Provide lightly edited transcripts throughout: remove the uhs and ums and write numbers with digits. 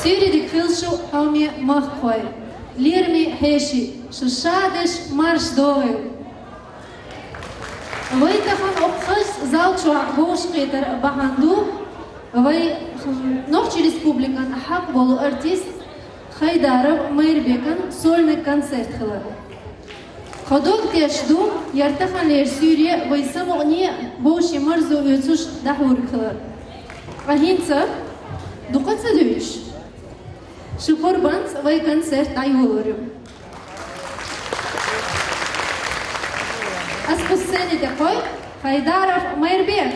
Syri di kılşu havmi mahkoy. Lirmi heşi. Şu şadeş marş doğu. Vaytafan opkız zalçu hoş qeter bahandu. Vay Nohçi Respublikan hak bolu artist Haydarov Mayırbekan solny konцерт kılar. Kodok teşdu yartaxanlar Suriye vay samoğni boşi marzu ötüş dahur kılar. Ahinsa duqatsa dövüş. Şu korbans vay konцерт ayolurum. Aspo scenede koy Haydarov Mayırbek.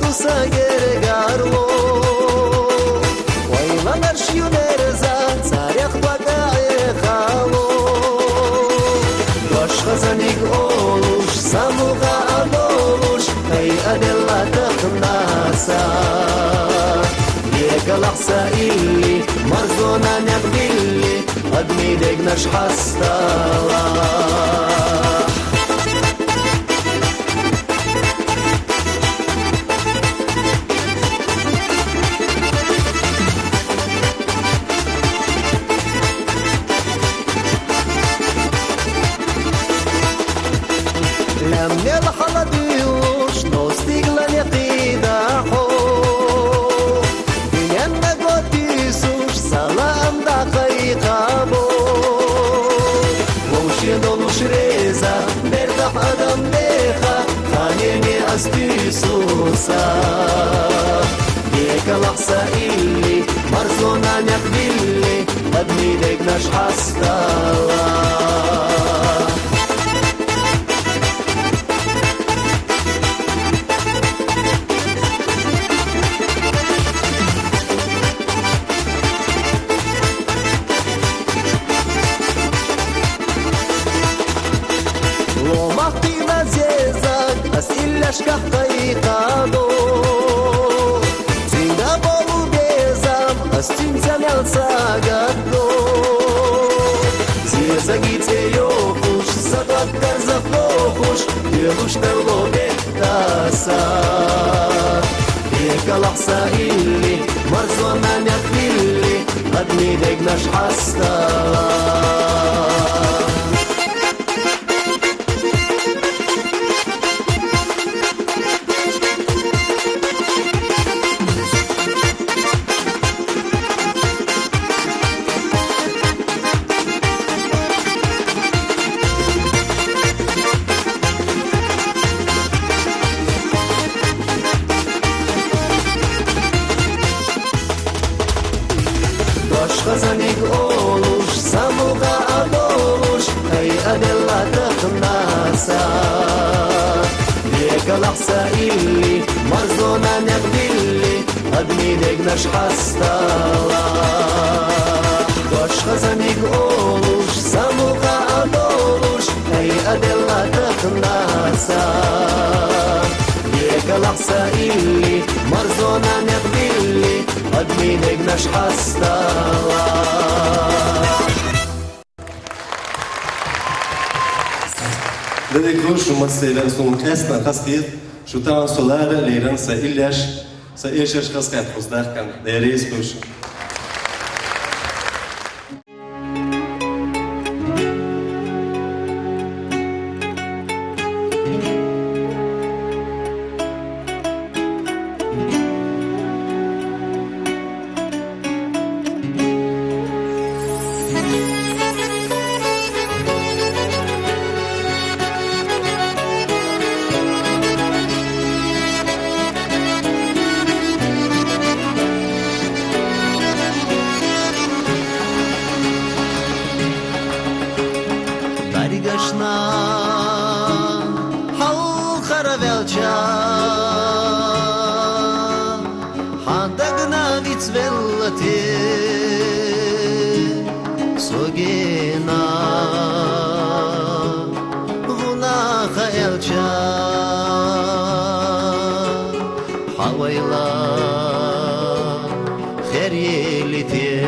Dusa gergarlo Vaylanar şiyunerza Saryak bagay khalo Baş khazanik oluş Samuga adoluş Hey adella taknasa Yegalaqsa illi Marzona naqbilli Admi degnash hastala Yegalaqsa illi Marzona naqbilli Admi degnash hastala Yegalaqsa illi Marzona naqbilli Admi degnash hastala Khazanik oluş Samuga adoluş Hey adella taknasa Yegalaqsa illi Marzona naqbilli Admi degnash hastala Baş khazanik oluş Samuga adoluş Hey adella taknasa Yegalaqsa illi Marzona naqbilli Admi degnash hastala Dedekru şu masayla son esna kastir şu tavan solar leiran sa illash sa eşeş kaskat uzdarkan değeriz kuş. Sogena vuna khaelcha حويلا خير يلتي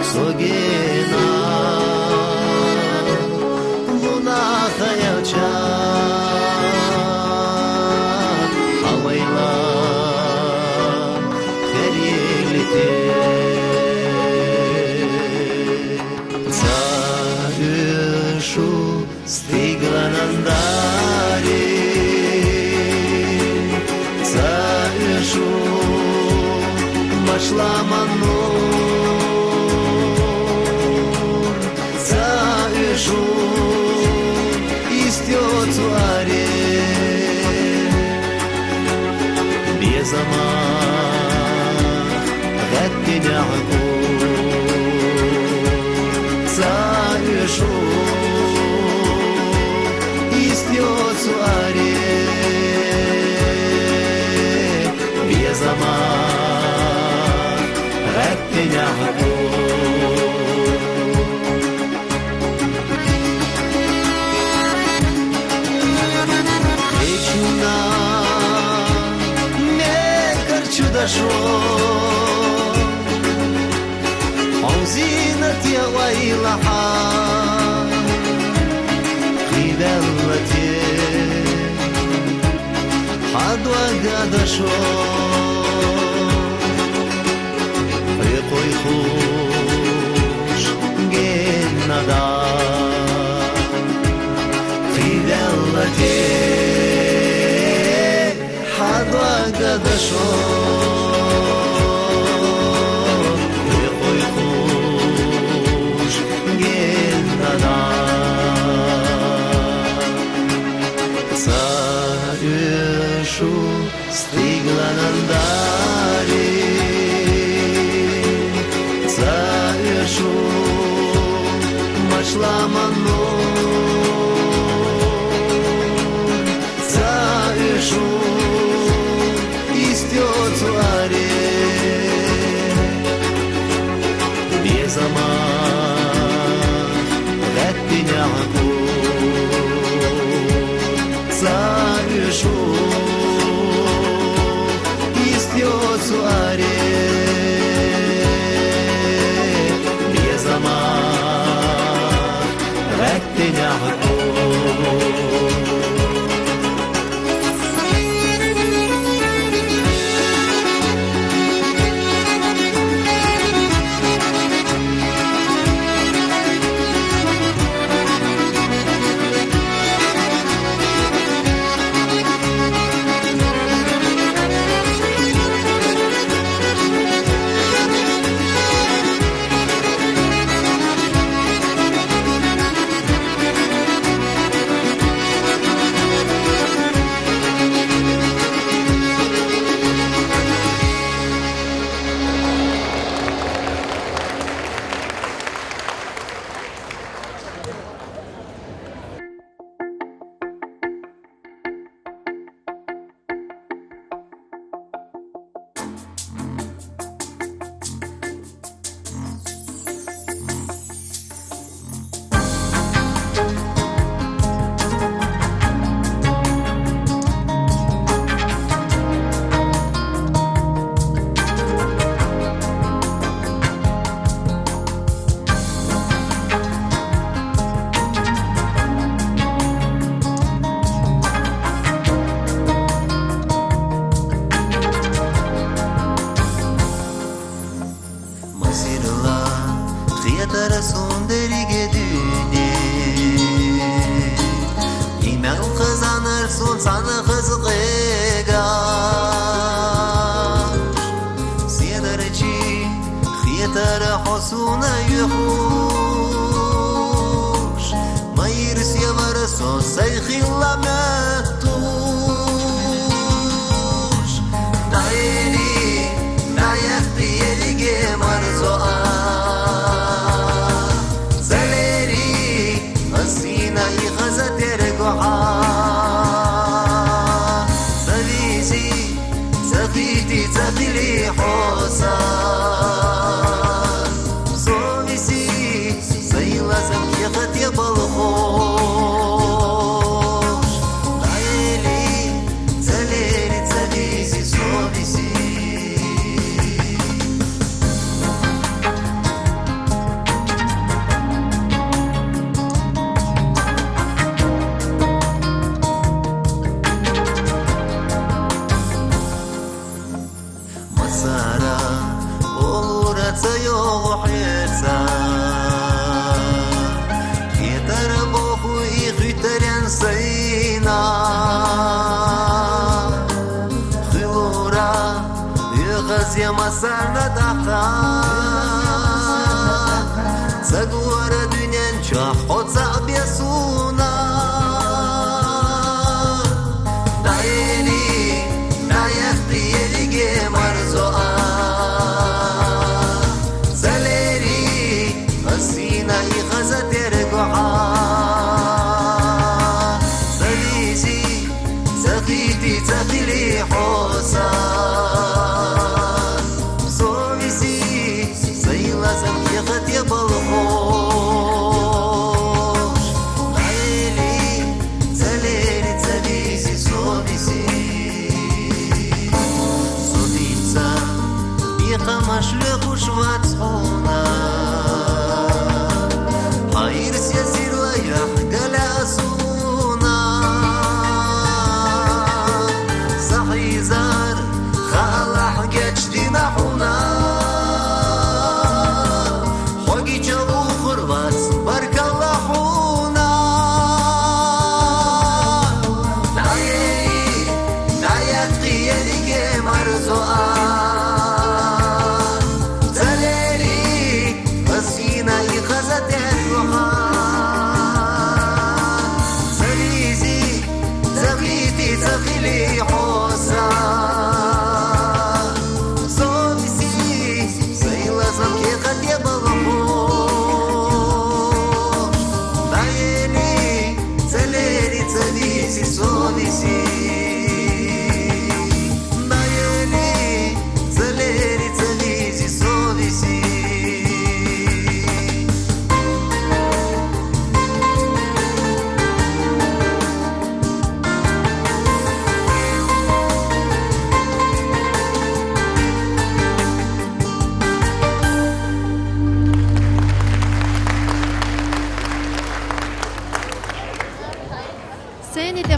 سوجينا لونا خيالشا حويلا خير يلتي Саишу стигла нандари Саишу машла манур Саишу истёт цуаре Безама غدي نعقور Саишу истёт цуаре Безама غدي نعقور Вечуна мекар чудашо زينتي ويلها خلالتي حد وقد شو ريقو يخوش جينا دا خلالتي حد وقد شو Саишу стигла нандари Саишу машла манур Саишу истёт цуаре Безама غدي نعقور Саишу истёт цуаре Безама غدي نعقور masarna daqa Zagwara dünyan çahotsa biasuna Dayeli Dayakti yelige marzoa Zaleri Asina ighaza tergoa Zalizi Zagiti zagili hosa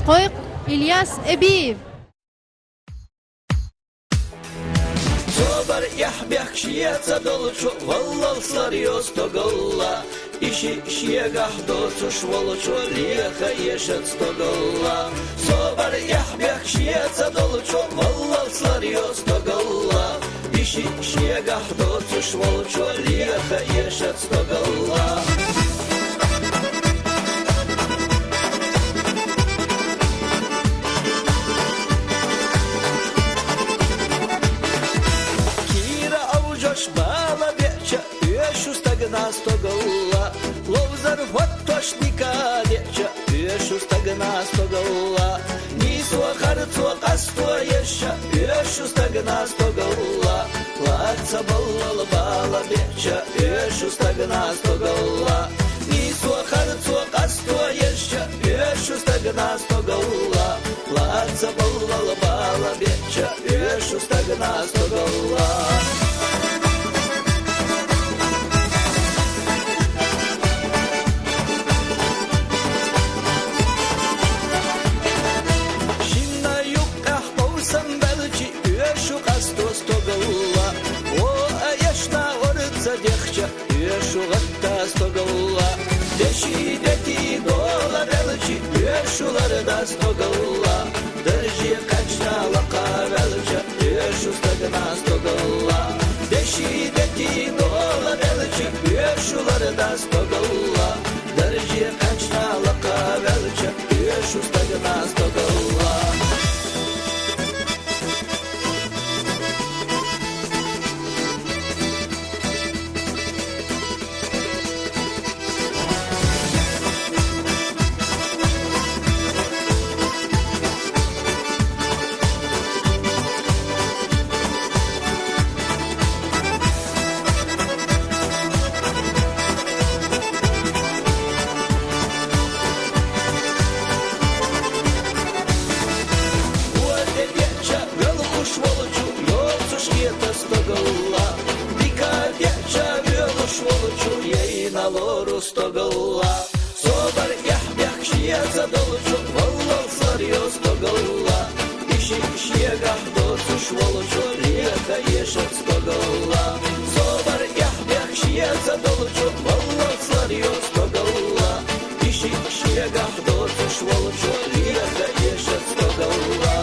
دقائق إلياس أبيب Sobar yahbях шиеца долчу, валлал сларьёс тоголла. Иши шиегах доцу шволочу, леха ешец тоголла. Sobar yahbях шиеца долчу, валлал сларьёс тоголла. Иши шиегах доцу шволочу, леха ешец тоголла. Нас тоголла, ловзар вот тошника леча, ешу стагна стоголла, нису харцу касто еша, ешу стагна стоголла, лаца балла бала беча, ешу стагна стоголла, нису харцу касто еша, ешу стагна стоголла, лаца балла бала беча, ешу стагна стоголла. Deşideti dola belci, yeşularda stogolla. Derji kaçta laka belci, yeşu stagna stogolla. Deşideti dola belci, yeşularda stogolla. Derji kaçta laka belci, yeşu stagna stogolla. Стоголла, собар яхбях шиеца долчу, валлал сларьёс стоголла. Иши шиегах доцу шволочу, леха ешет стоголла. Собар яхбях шиеца долчу, валлал сларьёс стоголла. Иши шиегах доцу шволочу, леха ешет стоголла.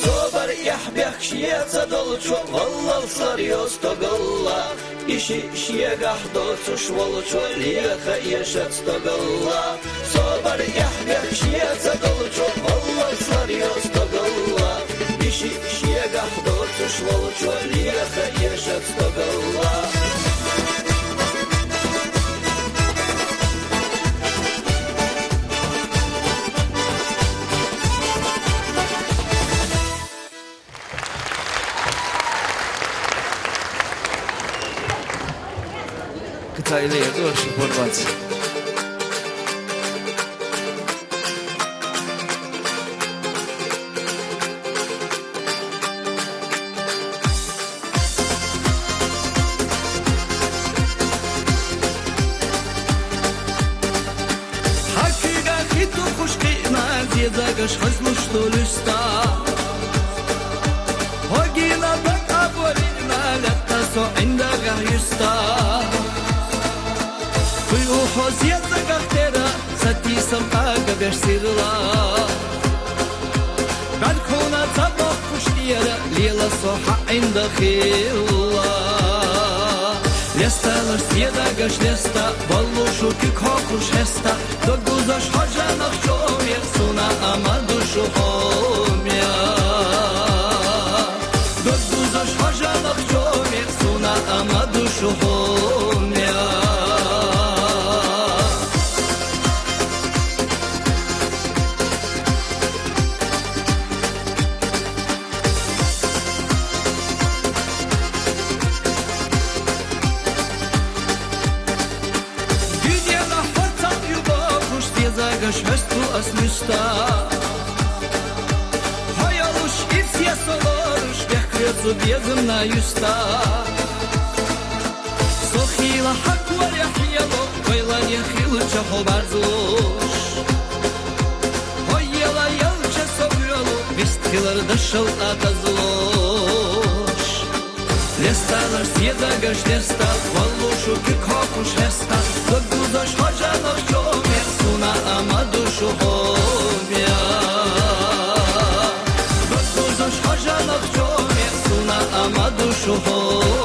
Собар яхбях şiyeca dolçu vallavslar yostogalla İşi şiyegah doçuş volçu liyeha yeşet stogalla Sobar yahbek şiyeca dolçu vallavslar yostogalla İşi şiyegah doçuş volçu liyeha yeşet stogalla Kıtayla yerde var şu format. Hakika hitu kuşkina ziyadagaş hazlu što lüsta Hogina bak abolina letta so indagah yusta Kuyuho ziyadagah tera sati samtaga bersirla Balkona tabak kuştiyara lila soha inda khilla Lestalar ziyadagash lesta ballu shuki kokush hesta Doguzash hojanach chomia suna amadu shuhomia Doguzash hojanach chomia suna amadu shuhomia Höstu as müsta Hayaluş ifsiye solaruş Bekrezu bezim na yusta Sohila hak var yahiyalo Koyla yahilu çahol barzuş Hoyela yalça sobralo Vestkilar dışıl atazloş Lestalar ziyadagash lesta Vallušu ki kokuš hesta Doguzaš hođanov čomjer Suna amadu šuhomja Doguzaš hođanov čomjer Suna amadu šuhomja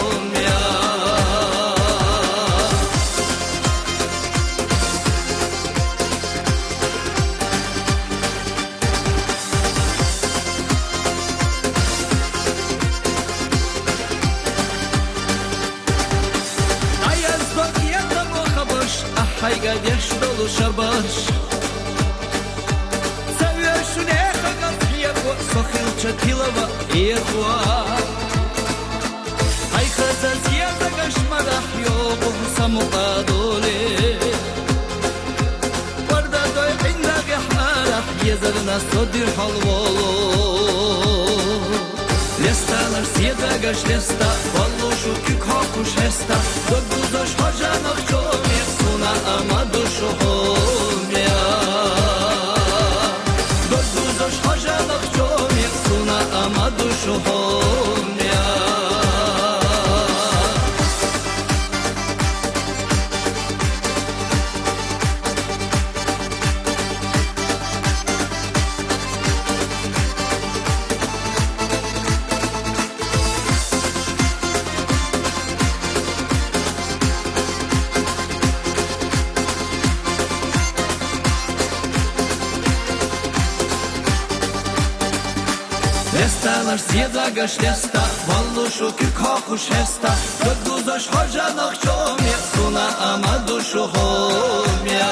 Hayga yaş dolu şabaş Seviyorsun ehaga fiyako Sohilča tilava iekva Hayka zaziyadaga šmarah Yobu samu adole Varda doy indagi harah Yezarna sodir halvolo Lestalar ziyadagash lesta Vallušu ki kokuš hesta Doguzaš hođanov čomjer Suna amadu šuhomja Doguzaš hođanov čomjer Suna amadu šuhomja Lestalar ziyadagash lesta Vallušu ki kokuš hesta Doguzaš hođanov čomjer Suna amadu šuhomja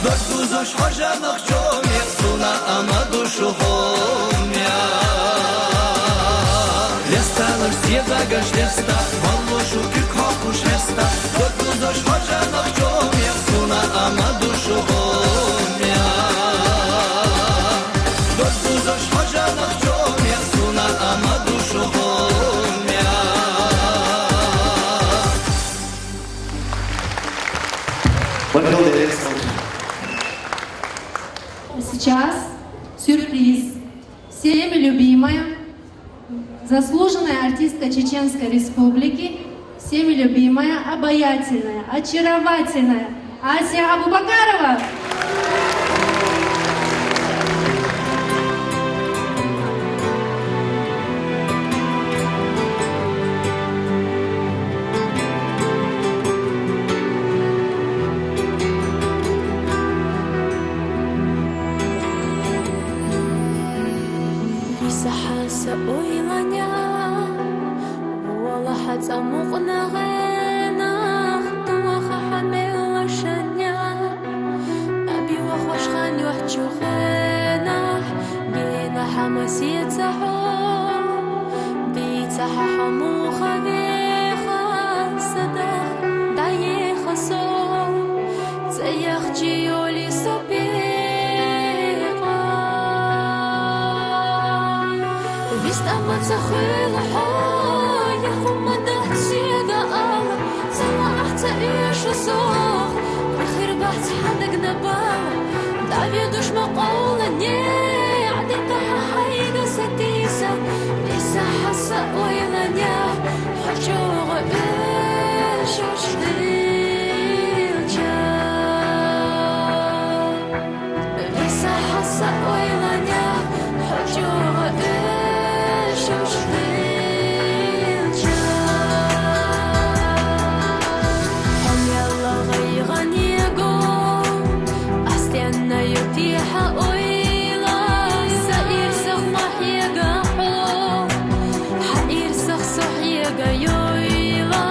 Doguzaš hođanov čomjer Suna amadu šuhomja Lestalar ziyadagash lesta Vallušu ki kokuš hesta Doguzaš hođanov čomjer Suna amadu šuhomja Doguzaš hođanov čomjer Suna amadu šuhomja Сейчас сюрприз. Всеми любимая, заслуженная артистка Чеченской Республики, всеми любимая, обаятельная, очаровательная Асия Абубакарова. بيسحس أويلانيا والله حتى مقنغينا توخ حمل شنيا أبي وخوش خان يوحجوخينا بينا حماسية تحو بيتها حموخة بيخا صدا دايخا صو تيخ جيولي صبيقا بيستعمل تخيل حول يخم دهسيدا أمر سمع تعيش صوخ بخير بحث حدق نبال دعبيدوش مقولة نيه عديتها حيقة ستيسة ليسا حسا ويلانيا حجوغ إيش وشديلجا ليسا حسا ويلانيا حجوغ إيش وشديلجا هم يلا غيغني يقوم أستينا يتيحا ويلا سائر سخمح يقاحو حقير سخصح يقا يويلا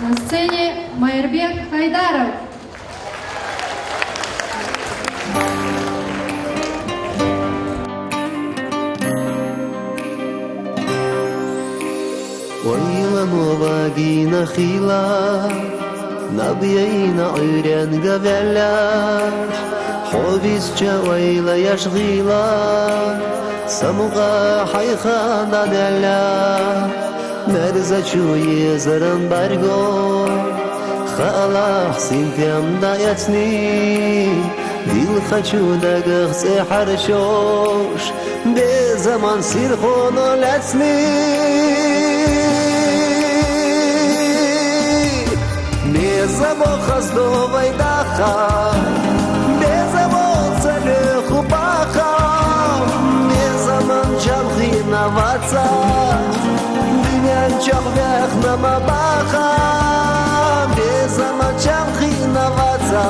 На сцене Майербек Хайдаров. ويلا مواجينا خيلا نبينا عيران قبلا حوبيس جويلا يشغيلا سمغا حيخانا دلا مرزا شوي زرن برگو خالا حسين تيام دايتني دل خچو دقخ حرشوش بزمان سير خونو لتني بزبو خزدو ويداخا بزبو صلخو باخا بزمان جلخي نواتsa دنيا نجحبخ نما باخا بزمان جلخي نواتsa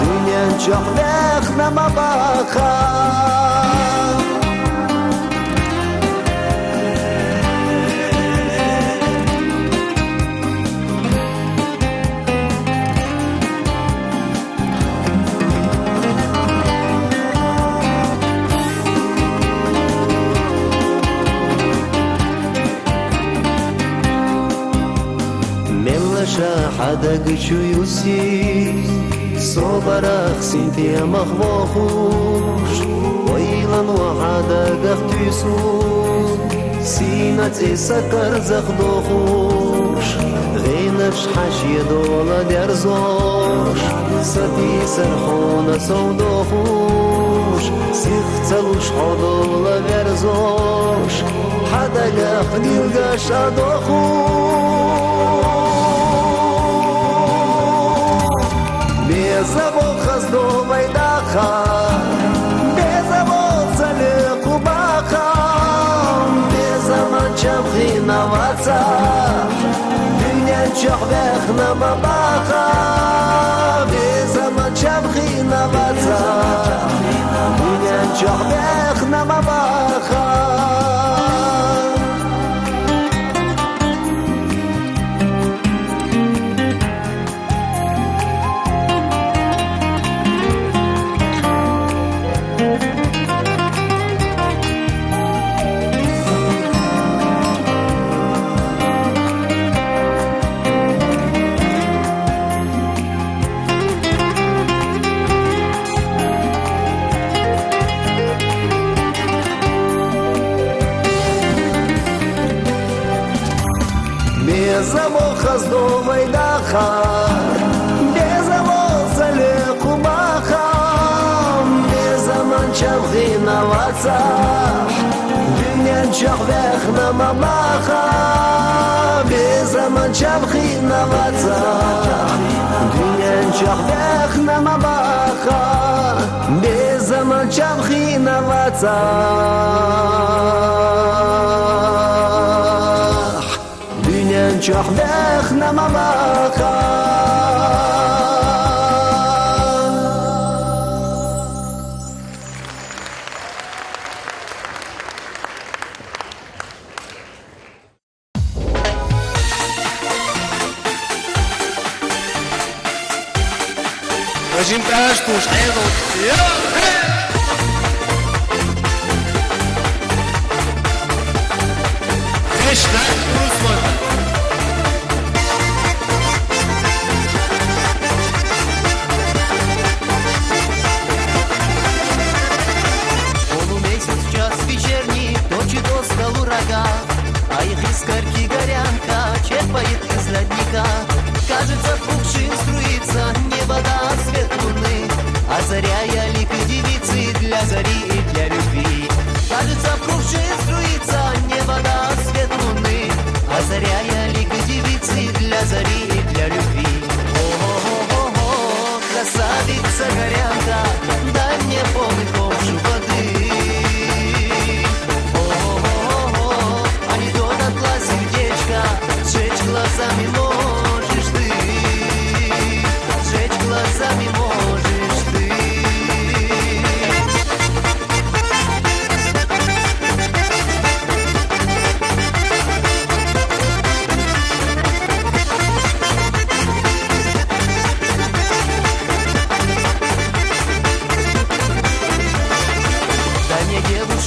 دنيا نجحبخ نما باخا حدا قشو يوسي صبرخ سنتي مخوخوش ويلا وحدا قفتيسون سينات سكر زخدوخوش غينش حشي دولا درزوش ستي سرحونا سودوخوش سيختلوش حدولا برزوش حدا قفني القشا دوخوش بزبو خزدو ويداخا بزبو صلقو باخا بزمان شمخي نواتsa دنيا نجحبخ نما باخا بزمان شمخي نواتsa دنيا نجحبخ نما باخا بزبو خزدو ويداخا بزبو صلقو باخا بزمان شمخي نواتsa دنيا نجحبخ نما باخا بزمان شمخي نواتsa دنيا نجحبخ نما باخا بزمان شمخي نواتsa نجحبخ نما باخا رجيم كاشتوش حيضو ايش ده а их искорки горянка черпает из родника. Кажется, в кувшин струится не вода, а свет луны, озаряя лик девицы для зари и для любви. Кажется, в кувшин струится не вода, а свет луны, озаряя лик девицы для зари и для любви. О-о-о-о, красавица горянка, дай мне помыть ковшу воды. Сжечь глазами можешь ты, сжечь глазами можешь ты.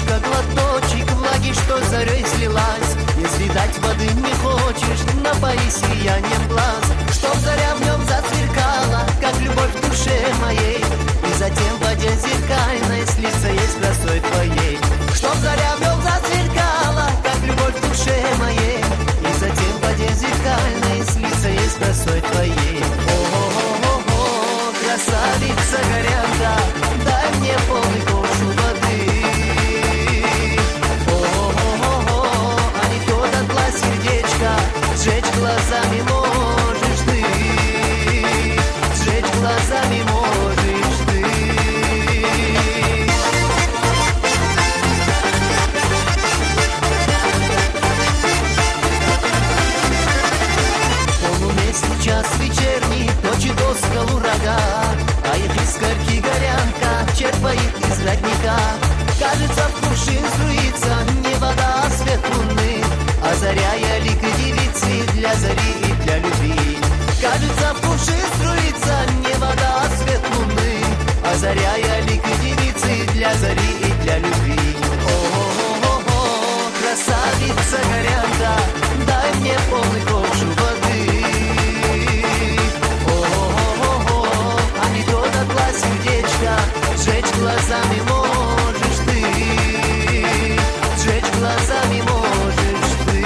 немножко глоточек влаги, что зарей слилась. Если дать воды не хочешь, напои сиянием глаз, чтоб заря в нем засверкала, как любовь в душе моей. И затем в воде зеркальной слиться есть красой твоей. Чтоб заря в нем засверкала, как любовь в душе моей. И затем в воде зеркальной слиться есть красой твоей. О-о-о-о, красавица горянка, дай мне полный ковш воды. О-о-о-о, а не то дотла сердечко, сжечь глазами можешь ты. Сжечь глазами можешь ты. Час вечерний, точит до скалу рога, а их искорки горянка черпает из родника. Кажется, в кувшин струится не вода, а свет луны, озаряя лик девицы для зари и для любви. Кажется, в кувшин струится не вода, а свет луны, озаряя лик девицы для зари и для любви. О-о-о-о, красавица горянка, дай мне полный ковш воды. Сердечко, сжечь глазами можешь ты, сжечь глазами можешь ты.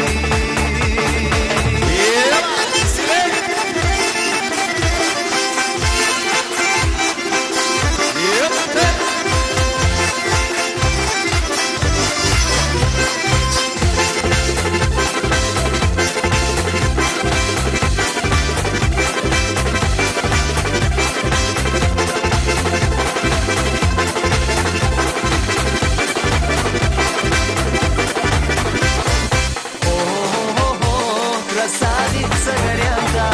Красавица горянка,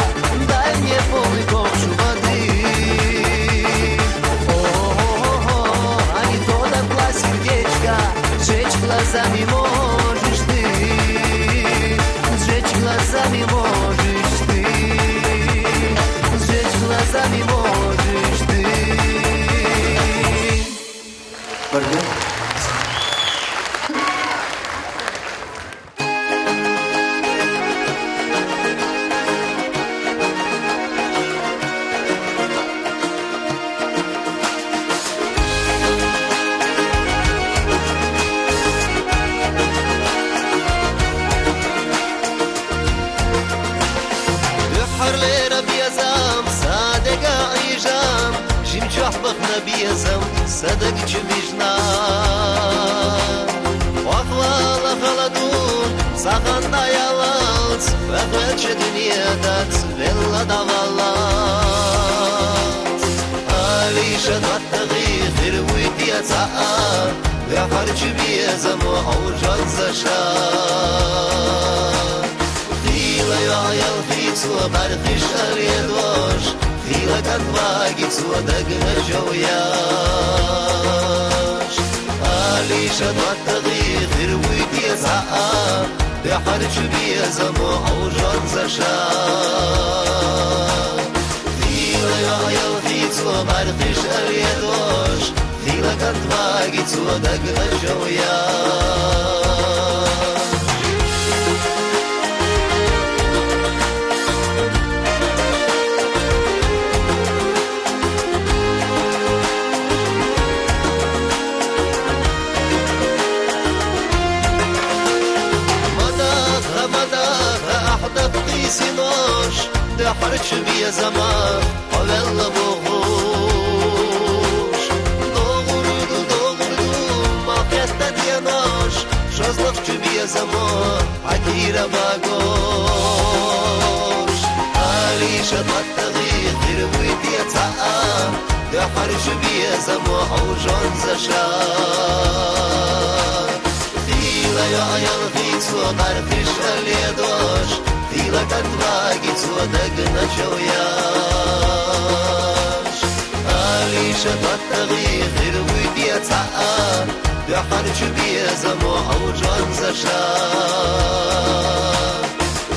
дай мне полный ковш воды. О-о-о-о, а не то дотла сердечко, сжечь глазами можешь ты. Сжечь глазами можешь ты. Сжечь глазами можешь ты. بيزم صدق جمجنا وأخوال خلدون ساقنا يالات فقدش دنيا دات بلا دغالات عليش التغيير ويدي أتعب يحرج بيزم وحوجان زشان خيلا يعيال خيت وبرخش أريدوش خيلا كتواجت ودقنا جوياش عليش التغيير ويدي أتعب يحرج بيزم وحوجان زشان خيلا يعيال خيت وبرخش أريدوش خيلا كتواجت ودقنا جوياش سيناش دحرش بيا زمان حوالنا بوغوش دوغردو ما قيادة دياناش شازلقش بيا زمان عديرة باقوش عليش التغيير ويدي أتعام دحرش بيا زمان حوجان زشان خيلا يا عيال خيت ومرخش اليدوش خيلا كتواجت ودقنا جوياش عليش التغيير ويدي أتعام يحرج بيا زمو حوجان زشان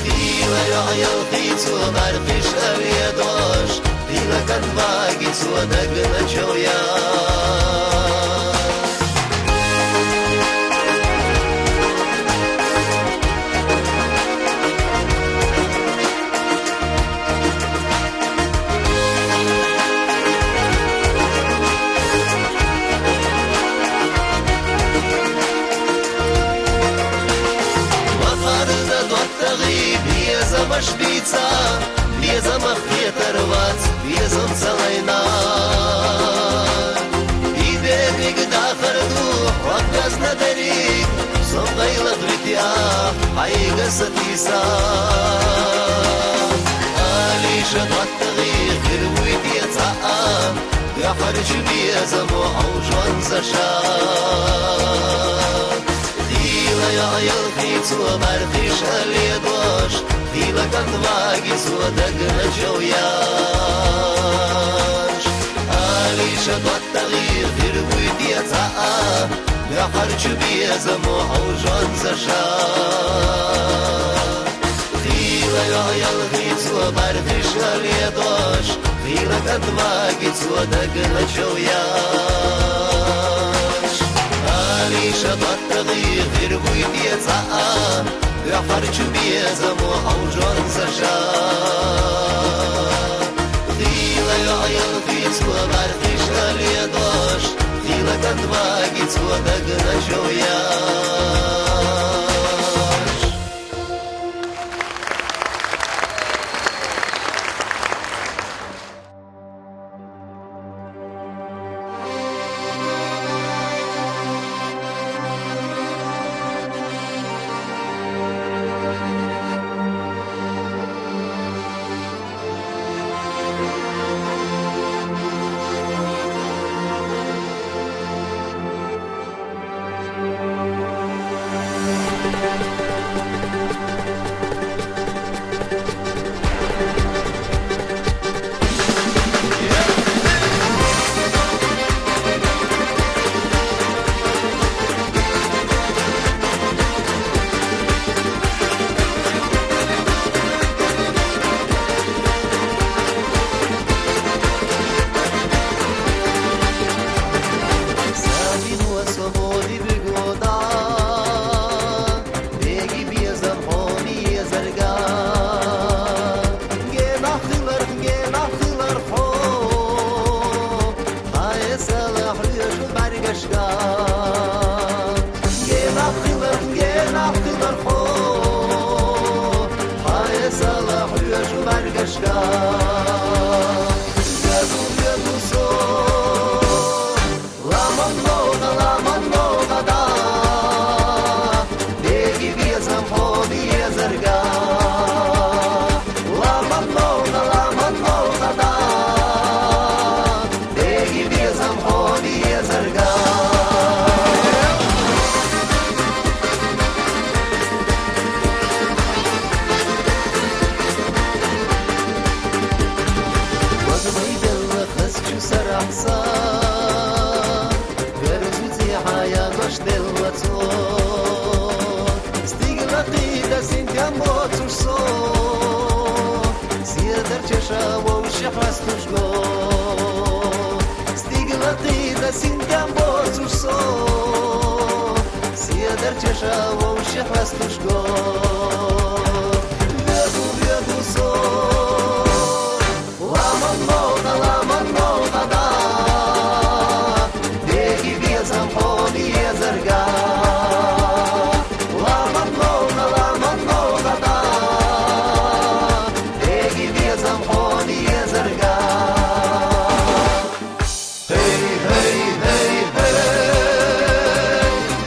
خيلا يا عيال خيت ومرخش اليدوش خيلا كتواجت ودقنا جوياش машвица, безом ахветарвац, безом салайна. И берег дахарду, вагаз на дарик, сомгайлах витя, айга сатиса. Алиша баттагир, хирвит яцаа, гахарч безом аужан заша. Айлхицу мархиш аледош, Хила кандвагицу дагна джояш. Алиша баттагир хирвит яцаа, Гахарчу безамо аужан заша. Хила айлхицу мархиш аледош, Хила кандвагицу дагна джояш. Алиша баттагир хирвит яцаа, Гахарчу безамо аужан заша. Хила айлхицу мархиш аледош, Хила кандвагицу дагна джояш.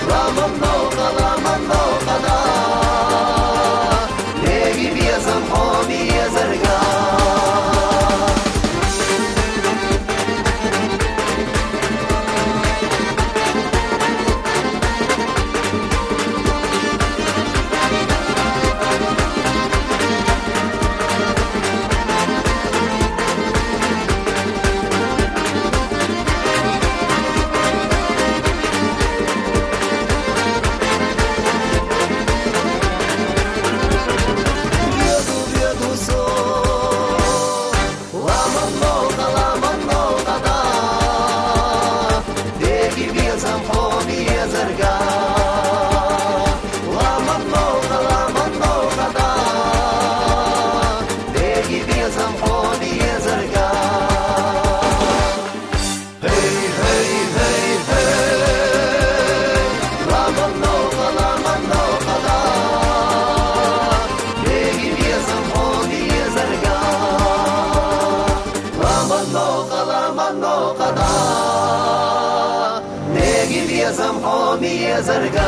Lama no kada زرقا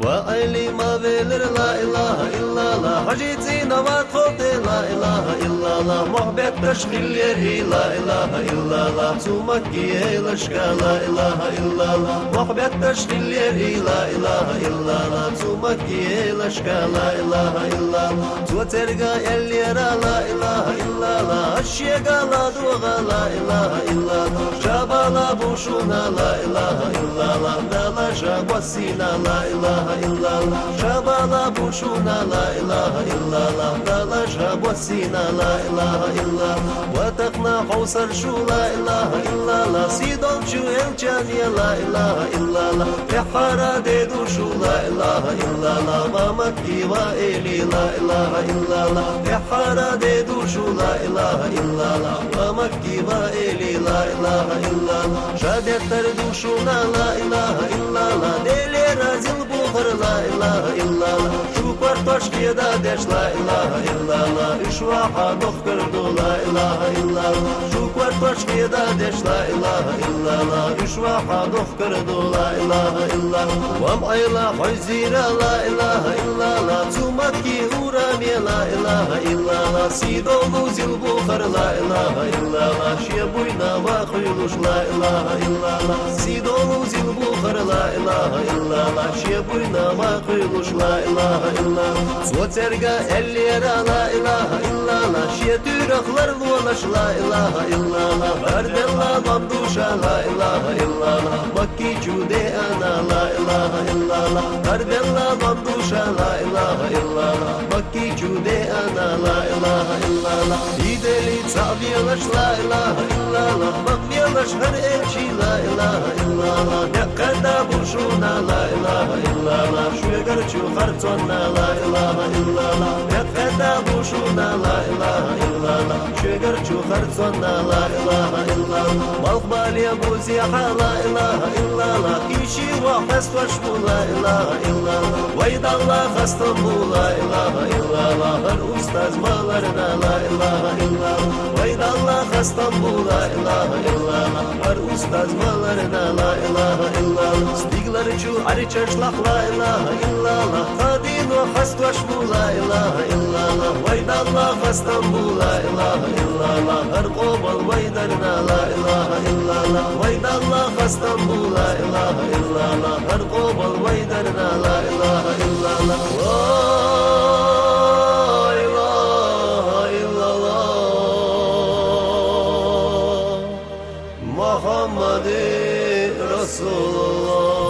وأيلي ما بيلر لا إله إلا الله حجيتي نوات خوتي لا إله إلا الله محبت تشغيل يري لا إله إلا الله تمكي لشكا لا إله إلا الله محبت تشغيل يري لا إله إلا الله تمكي لشكا لا إله إلا الله توترقا يلي را لا إله إلا الله الشيقا لا دوغا لا إله إلا الله شابا لا بوشونا لا إله إلا الله نالا شاب وسينا لا إله إلا الله شابا لا بوشونا لا إله إلا الله نالا شاب وسينا لا إله إلا الله وتقنا حوصر شو لا إله إلا الله سيدون شو الجانية لا إله إلا الله بحارة ديدو شو لا إله إلا الله ما مكي وإلي لا إله إلا الله بحارة ديدو شو لا إله إلا الله ما مكي وإلي لا إله إلا الله شادت تردو شو لا إله إلا الله ديلي رازل بوخر لا إله إلا الله شو برطش كيدا ديش لا إله إلا الله إشواحا نخكر دو لا إله إلا الله شو برطش كيدا ديش لا إله إلا الله إشواحا نخكر دو لا إله إلا الله وام عيلا حزيرا لا إله إلا الله تمكي ورامي لا إله إلا الله سيدو نوزل بوخر لا إله إلا الله شيبوينا واخيلوش لا إله إلا الله سيدو نوزل بوخر لا إله إلا الله شيبوينا واخيلوش لا إله إلا الله سوترقا الليرا لا إله إلا الله شيتورخلر لولاش لا إله إلا الله برد الله ضمدوشا لا إله إلا الله مكي جودي أنا لا إله إلا الله برد الله ضمدوشا لا إله إلا الله مكي جودي أنا لا إله إلا الله يدلي تعبيلش لا إله إلا الله مقبيلش هر إلشي لا إله إلا الله نقدا بوشونا لا إله إلا الله شويقر شو خرطونا لا إله إلا الله نقدا بوشونا لا إله إلا الله شويقر شو خرطونا لا إله إلا الله مالقبالي بوزيحا لا إله إلا الله كيشي وحست وشبو لا إله إلا الله ويد الله خستمو لا إله إلا الله هر أستاذ مالرنا لا إله إلا الله ويد الله خستمو لا إله إلا الله هر أستاذ مالرنا لا إله إلا الله ستيقلر جو عريشش لح لا إله إلا الله قادين وحست وشبو لا إله إلا الله ويد الله خستمو لا إله إلا الله هر قوبل ويدرنا لا إله إلا الله ويد الله خستمو لا إله إلا الله هر قوبل ويدرنا لا إله إلا الله لا إله إلا الله محمد رسول الله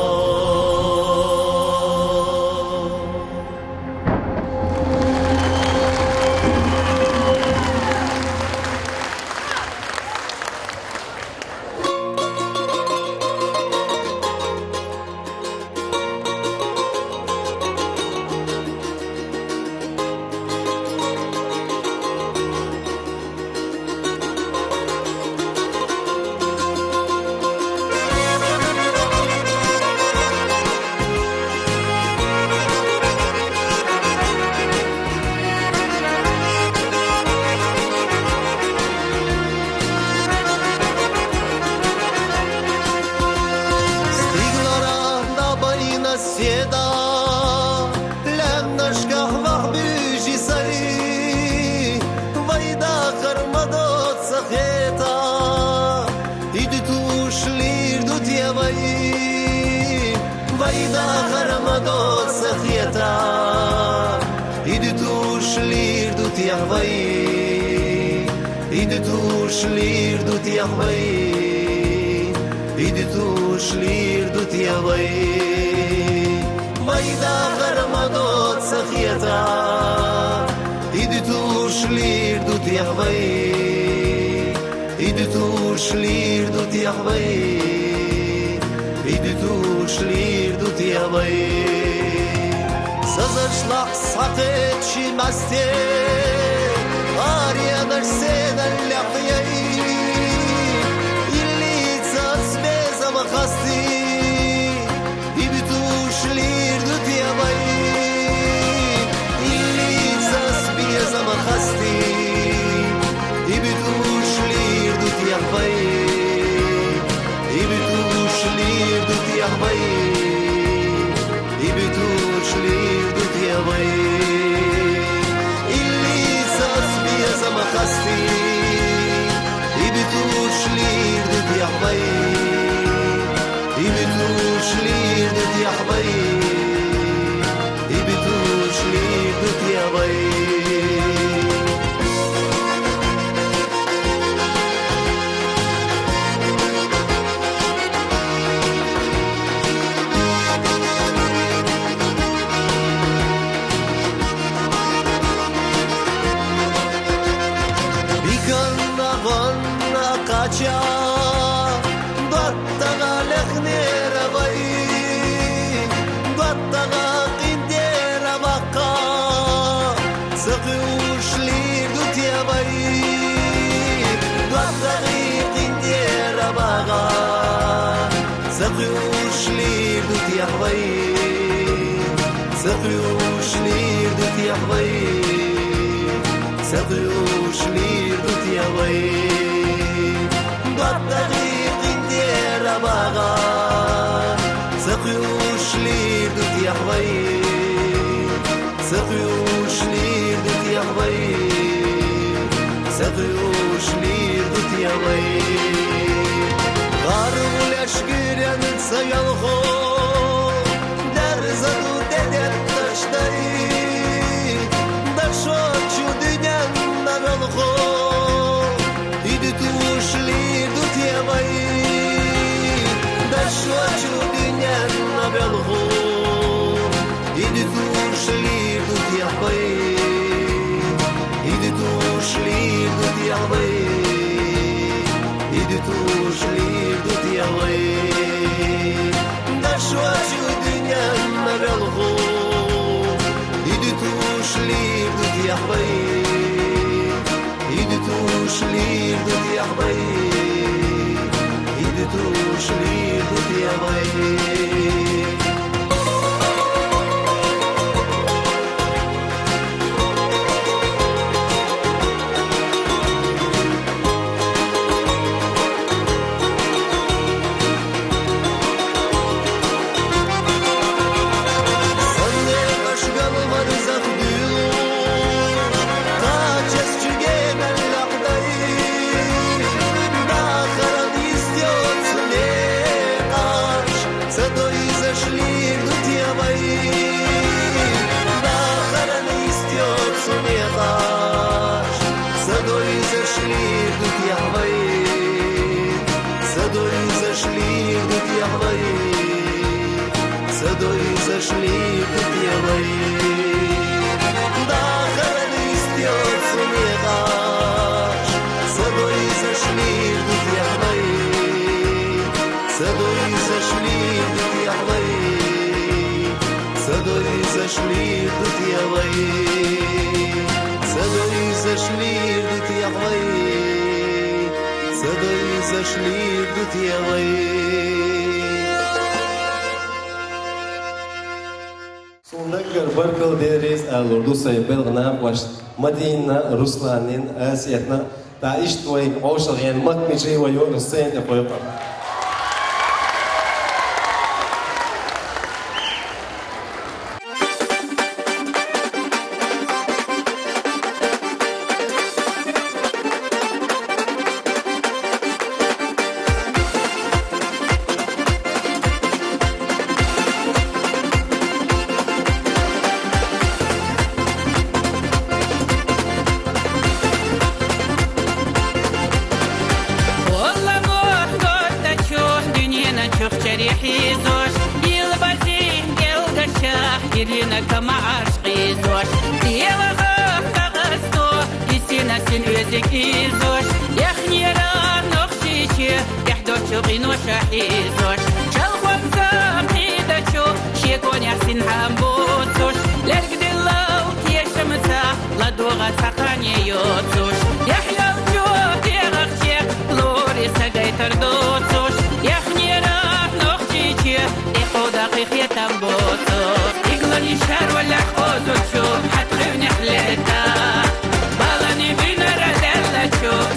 ويدا غرمدو سخيتا يدتوش لير دوت يحوي يدتوش لير دوت يحوي يدتوش لير دوت يحوي ويدا غرمدو سخيتا يدتوش لير دوت يحوي يدتوش لير دوت يحوي يدتوش لير دوت يحوي سزشلح ساقت شي مستي آريان ibitushlir dut yahvay ibitushlir dut yahvay ibitushlir dut yahvay illi sasbi zamakhasti ibitushlir dut yahvay ibitushlir dut yahvay ibitushlir dut yahvay Kaça dattaga lekhnera bay dattaga qindera bakka saquşli dutya bay dattaga qindera baga saquşli dutya bay saquşli dutya bay saquşli dutya bay الطريق ندير باغا سقيوش لي دوت يا حبيب سقيوش لي دوت يا حبيب سقيوش لي دوت يا حبيب غارب الاشقير يا ننسى يا الخو درزة وددت تشتري دشوت شو دنيا نار الخو ушли дут я бои да что чудиня на белгу идут ушли дут я бои идут ушли дут я бои идут ушли дут я бои да что чудиня на белгу идут ушли дут я бои ушли дут я бои идут ушли дут я бои зашли тут я бои да хранистёт сумеешь садой зашли тут я бои садой зашли тут я бои садой зашли тут я бои садой зашли тут я бои садой зашли тут я бои نقدر بركل ديريز الأردو سيبلغنا واش مدينة روسلانين آسيتنا تعيش توي عوشغين مكمجي ويور السين أفريقيا شو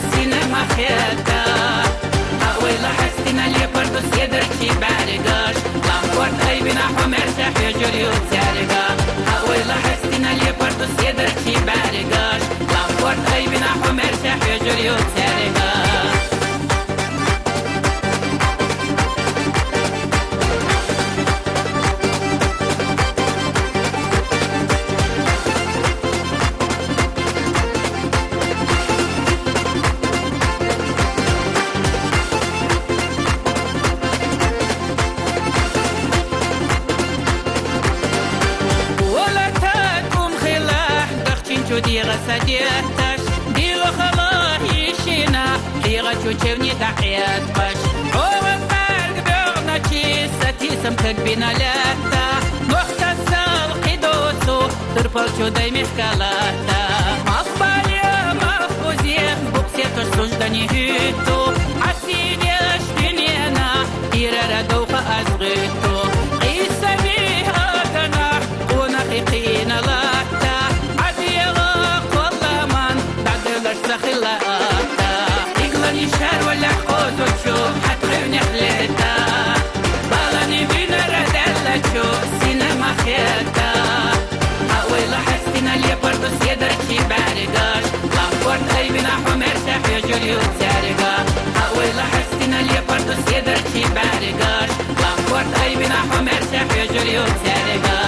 революцияга. ديغا سديتش ديغا خلاه يشينا ديغا تشوفني تحيات قش عوض فرق بيغنا تشيسة سمتك بنا لاتا مختصر قدوسو تربل شو داي محكالاتا مخبالي مخبوزيخ بوكسيتوش سجداني هيتو عسينيش دنيانا ديرا ردوخ أزغيتو قيسة بيها كناح ونخي قينا لاتا خلاقاتا يقلني شهر ولا حقوز وتشوف حتغيرني خليتا بالاني بينا ردالة تشوف سينما خياتا أويلا حسينا اللي برضو سيدرتي بارقاش لامبورت أي بنا حمير ساحي جوليو تسارقا أويلا حسينا اللي برضو سيدرتي بارقاش لامبورت أي بنا حمير ساحي جوليو تسارقا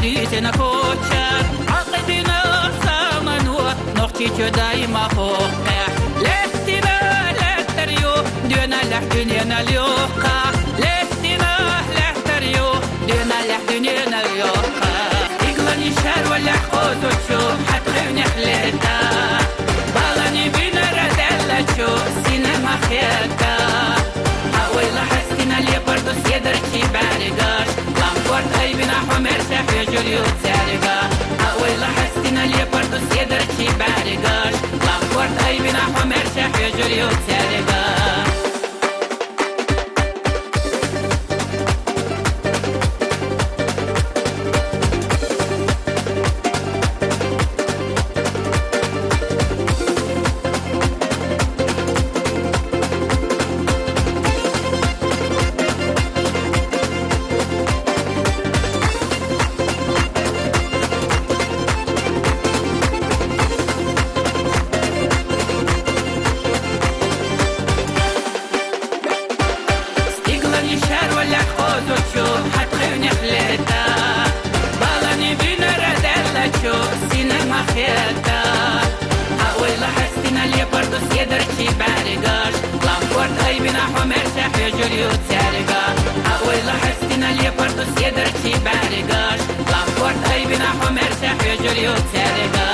ديتنا كوتشر عقدنا سامنو نختي دايما فوقع لفتنا لتريو دينا لحدنينا اليوقع لفتنا لتريو دينا لحدنينا اليوقع يقلني شهر ولا حقوز وتشوف حتغيرني خليتا بالاني بينا ردالة تشوف سينما خياتا أويلا حسينا اللي برضو سيدرتي بارقاش لامبورت أي بنا حمير ساحي جوليو تسارقا أويلا حسينا اللي برضو سيدرتي بارقاش لامبورت أي بنا حمير ساحي جوليو تسارقا جوليو تسارقا أويلا حسينا اللي برضو سيدرتي بارقاش لامبورت أي بنا حمير ساحي جوليو تسارقا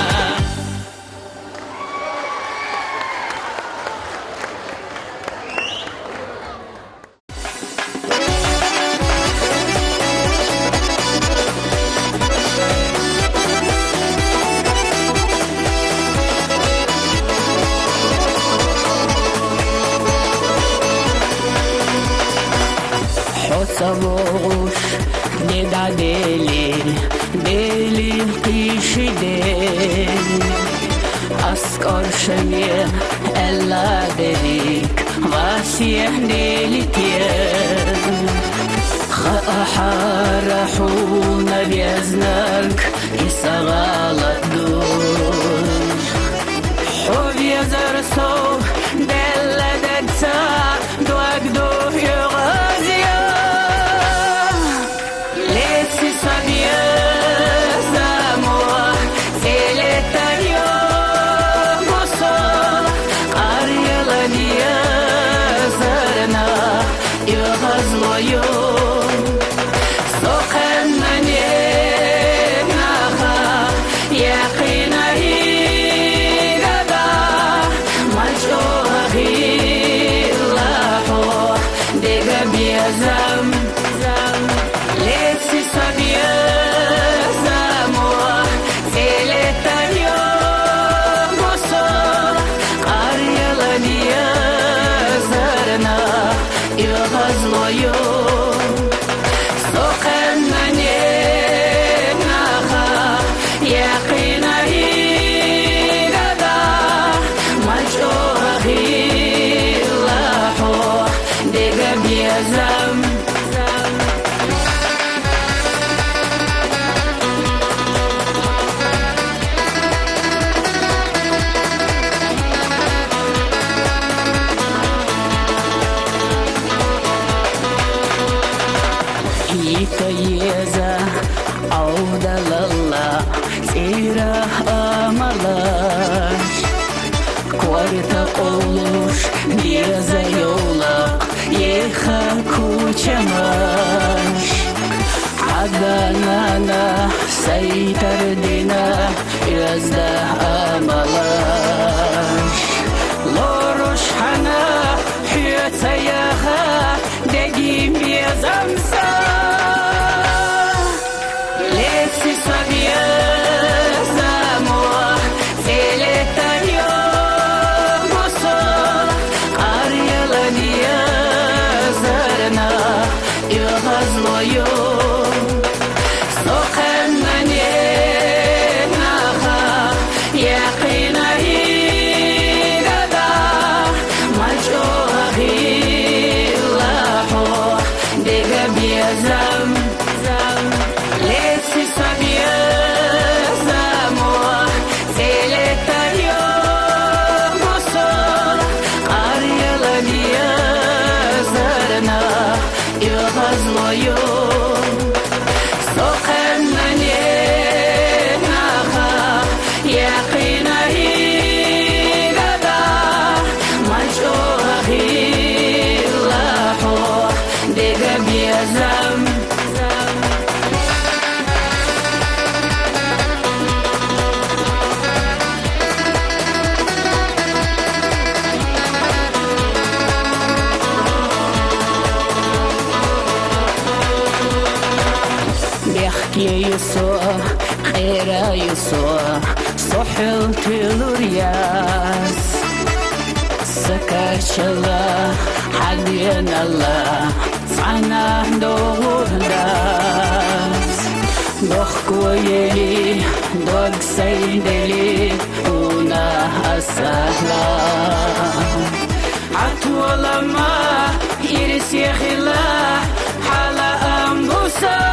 سموش ندا دلی پیشیدن اسکار شمیر الا دریک واسیح دلی تیر خاحرحون بیزنک اسغالت دون حب يزر سو دل دكسا دوك دوه يغازيا لسي صديا زاموه سيلتانيو مصا قرية لديا زرنا يغازلو يوم سوقن مني ناخا يقينا زم لسي صديا زاموه سيلتانيو مصا قرية لديا زرنا يغازلو يوم Yeza Audalala Tira Amalaş Kvarta oluş Yeza yola Yeha kuchamaş Adanana Saytardina Yazda Amalaş Loruş hana Hüyatayaha Degim yazamsa يسوع خير يسوع صحلت الرياس سكاش الله حدين الله صعنا دور داس دخكويلي دوغ سيدلي ونا السهلا عطول ما يرسي خلا حلا أنبوسا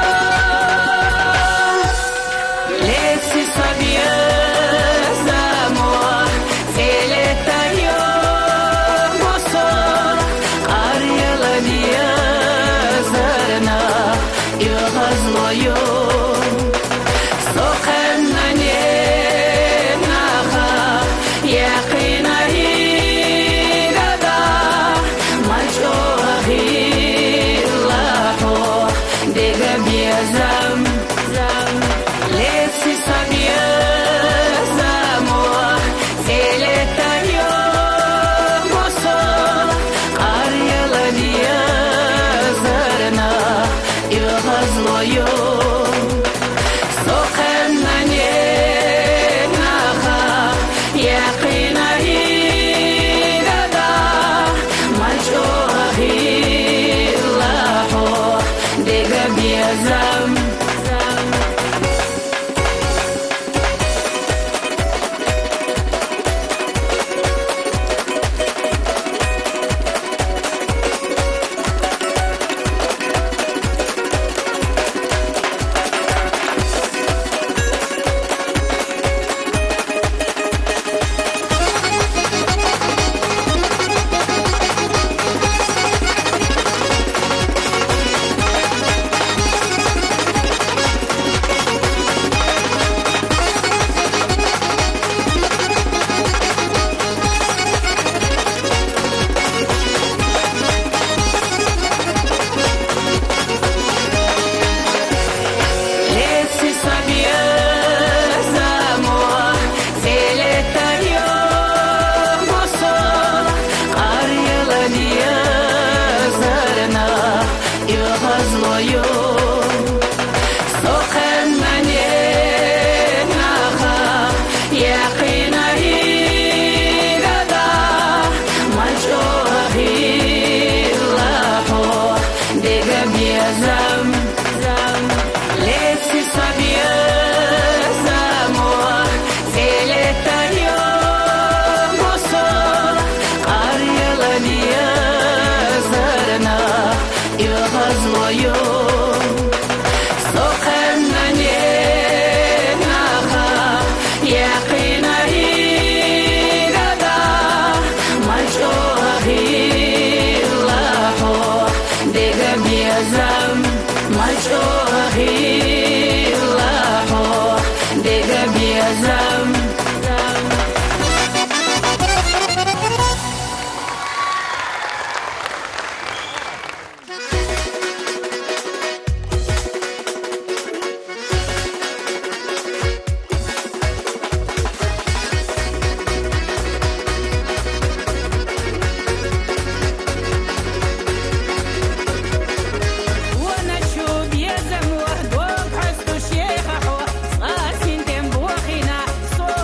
diga biazam zam lesi sabia zamor seletario moso qaryala biazarna ilghazwayo So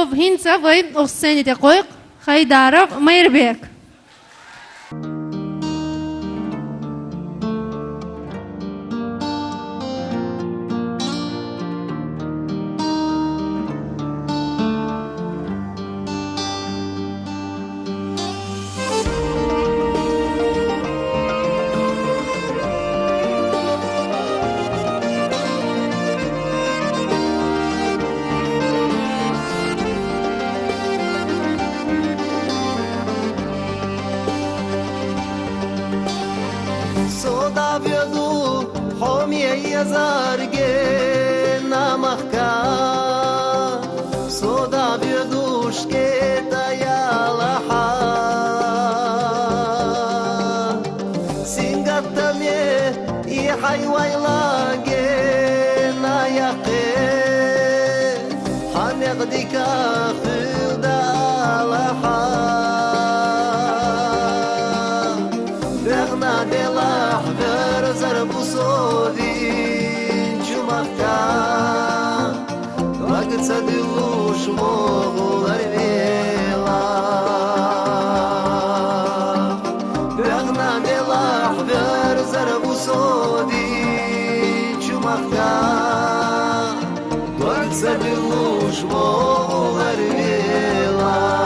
ов хинца вай о сцените койк Хайдаров Майырбек. Soda viodu homie yazarge namahka Soda viodu shketa yalaha Singatamye I haywaylange nayaqe Hanegdika khilda alaha Berna de la verzar busovi chumaka Vagtsa de lush mogular vela Berna de la verzar busovi chumaka Vagtsa de lush mogular vela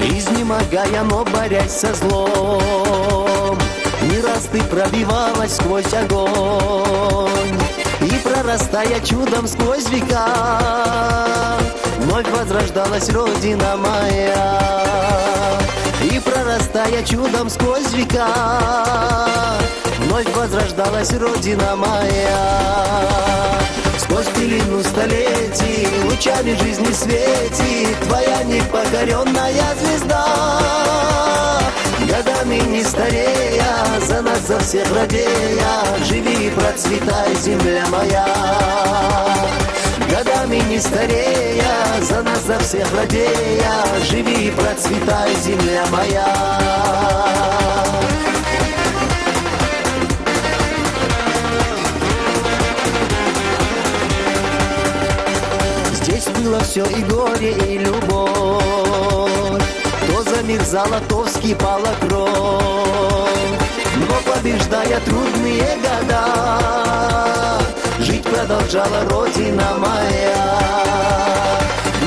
Изнемогая, но борясь со злом, не раз ты пробивалась сквозь огонь. И прорастая чудом сквозь века, вновь возрождалась Родина моя. И прорастая чудом сквозь века, вновь возрождалась Родина моя. Сквозь пелену столетий лучами жизни светит твоя непокоренная звезда. Годами не старея, за нас, за всех радея, живи и процветай, земля моя. Годами не старея, за нас, за всех радея, живи и процветай, земля моя. Здесь было все и горе, и любовь, то за мир золото вскипала кровь. Но побеждая трудные года, жить продолжала Родина моя.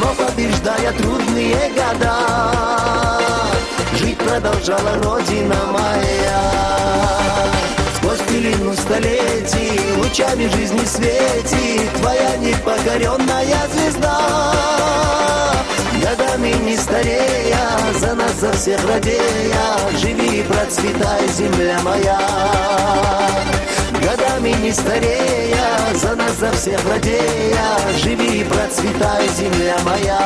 Но побеждая трудные года, жить продолжала Родина моя. Сквозь пелену столетий лучами жизни светит твоя непокоренная звезда. Годами не старея, за нас, за всех радея, живи и процветай, земля моя. Годами не старея, за нас, за всех радея, живи и процветай, земля моя.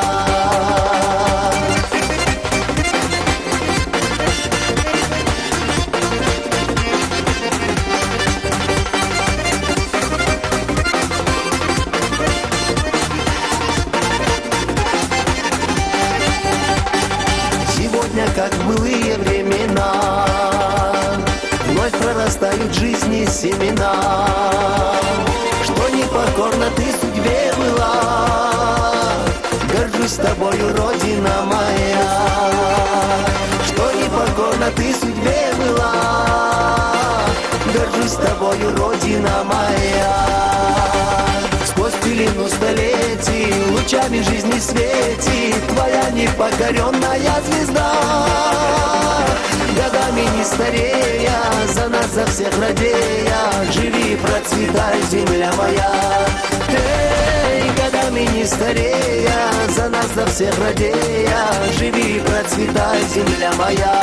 Как в былые времена, вновь прорастают в жизни семена. Что непокорна ты судьбе была, горжусь тобою, Родина моя. Что непокорна ты судьбе была, горжусь тобою, Родина моя. Сквозь пелену столетий лучами жизни светит твоя непокоренная звезда. Годами не старея, за нас, за всех радея, живи и процветай, земля моя. Эй, годами не старея, за нас, за всех радея, живи и процветай, земля моя.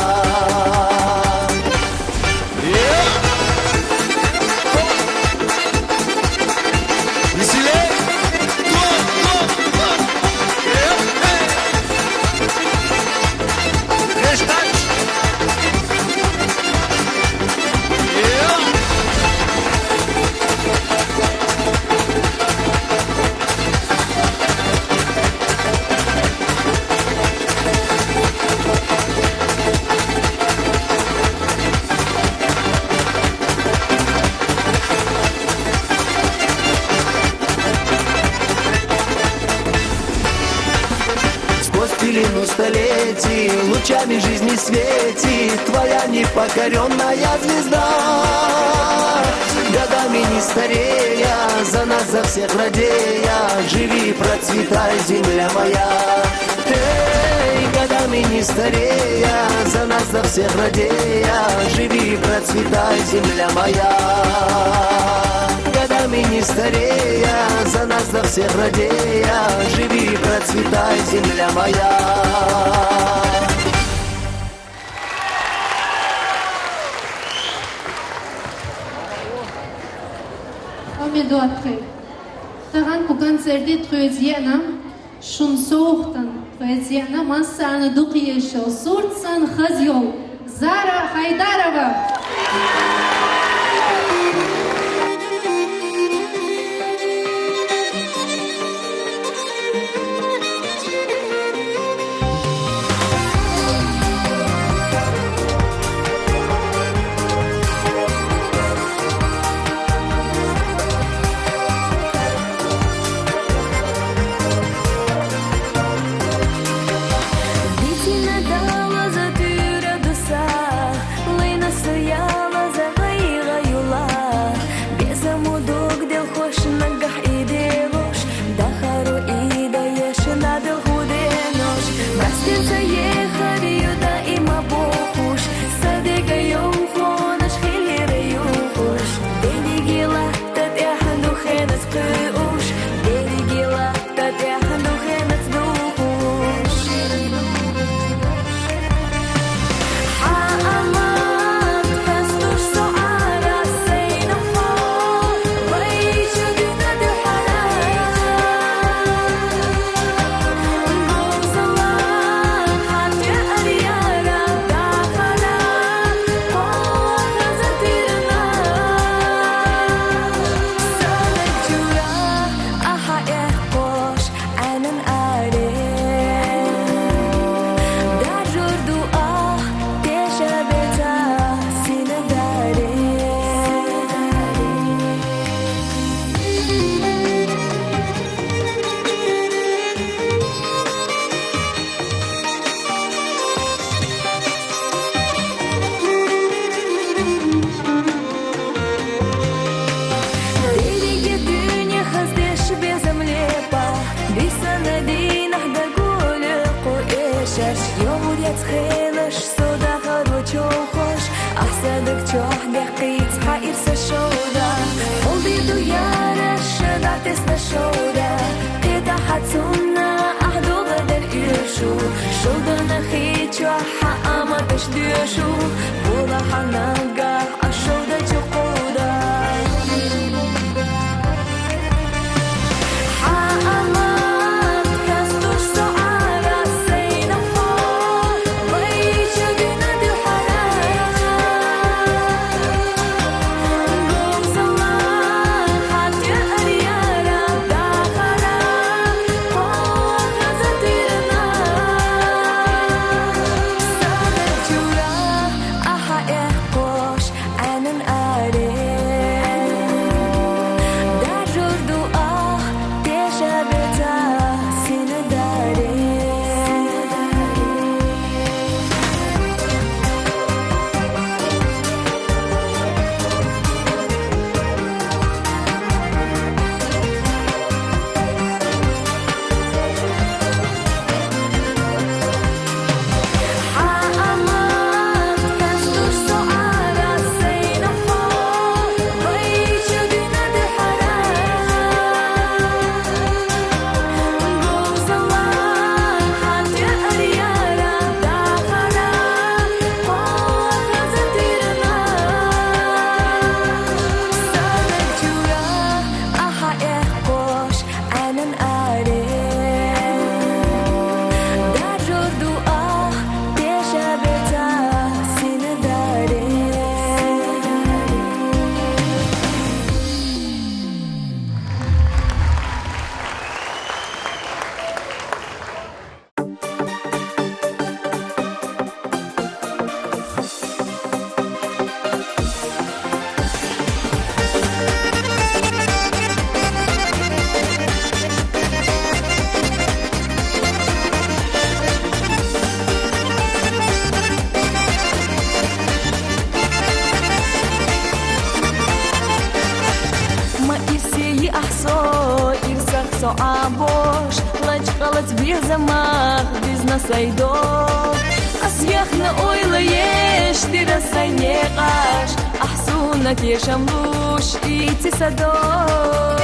Пелену столетий лучами жизни светит твоя непокоренная звезда. Годами не старея, за нас, за всех радея, живи и процветай, земля моя. Эй, годами не старея, за нас, за всех радея, живи и процветай, земля моя. Годами не старея, за нас, за всех радея, живи и процветай, земля моя. Ամեդուատխե, տղան կուկան ծերդի թխույցյանամ, շունսողտան թխույցյանամ, անսարնը դուխի եշո, սուրցան խազյով, Զարա Հայդարովա։ Дитина дала за тюря доса, лина стояла за حتسونا أحدو غدر إيشو شودنا خيتشو حقا تشديشو بوضا حناقا الشودة تقودا حقامات كاستوش سعارة سينا فار ويشو بنا دي حرارة قوم زمان حتى أريارة داخرة قوة غزتيرنا سامر جورا أحا إحقوش عنن آرين دار جردو تيشا بتا سندارين حقامات كاستوش سعارة سينا فار ويشو بنا دي حرارة قوم زمان حتى أريارة داخرة قوة غزتيرنا سامر جورا أحا إحقوش عنن آرين دار جردو تيشا بتا سندارين ما إرسي أحصو إرسك صعبوش لج غلط بيزمك بيزنا سيدوك أسيخنا أويلا يش تيرا سينيقاش أحسونك يشمروش إيتي سدوك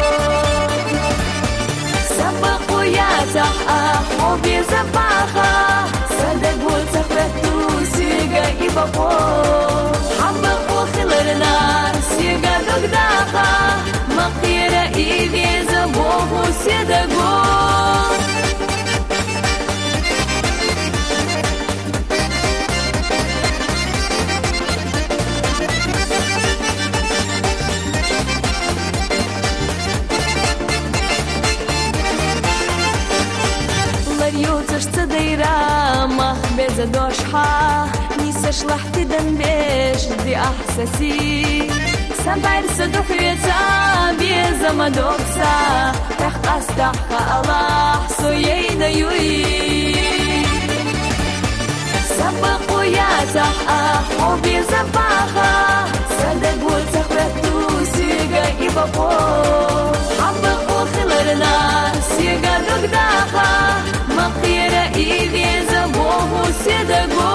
سبقوا يا تحقق وبيزباخا صدق وتخبتو سيقا إبابو حبقوا خلرنا سيقا دقداخا مقيرة إيدي زبوه سيدقو Ларьюташ цадайра мах беза дошха Нисаш лахти данбеш ди ахсаси Сабар садухвеца беза мадокса Тах астаха Аллах суейна юи Сабаку я тах о беза баха Садагу цахвету сига и бабо Абаку хиларна сига догдаха مقيرة إيدي زبوه سيدقو